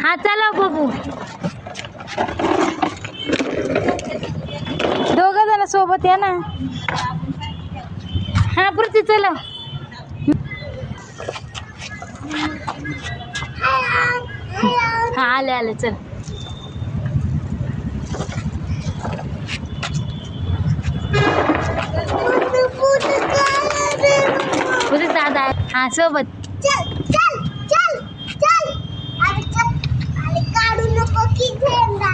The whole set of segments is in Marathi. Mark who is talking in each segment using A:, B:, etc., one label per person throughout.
A: हा चला बघू, दोघं जण सोबत या ना. हा पुढची चला. हा आले आले चल. तुझे दादा आहे हा सोबत.
B: चल चल चल चल. अरे चल, अरे काढू नको की झेंडा.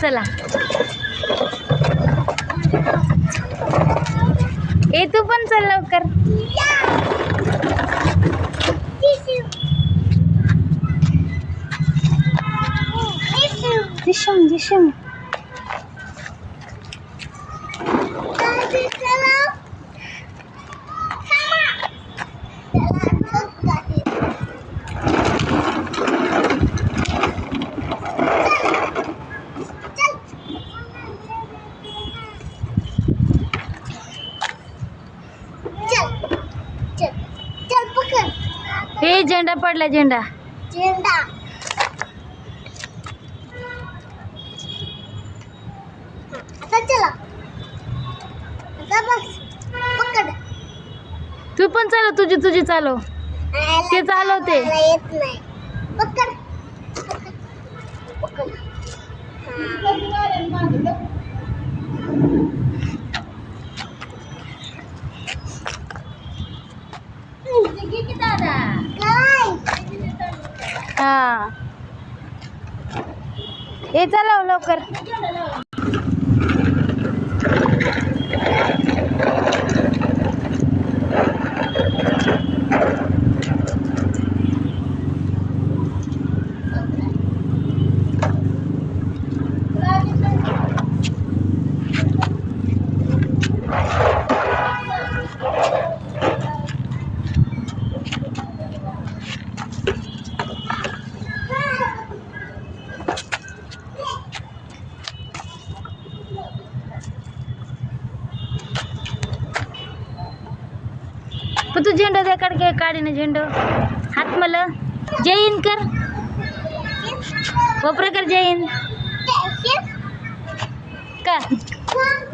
A: चला ए तू पण चल लवकर. दिशम दिशम हे झेंडा पडला. झेंडा
B: झेंडा आता चला. आता बस पकड.
A: तू पण चालव, तुझी तुझी चालव. ते चालवते.
B: मला येत नाही. पकड पकड. काय
A: हा हे चालव लवकर. पण तू झेंडा दे काढ काढी ना झेंडो. हात मला जय हिंद कर. वापर कर जय हिंद का.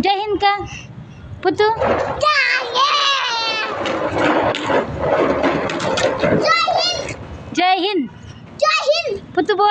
A: जय हिंद का पुतू. जय हिंद पुतू बोल.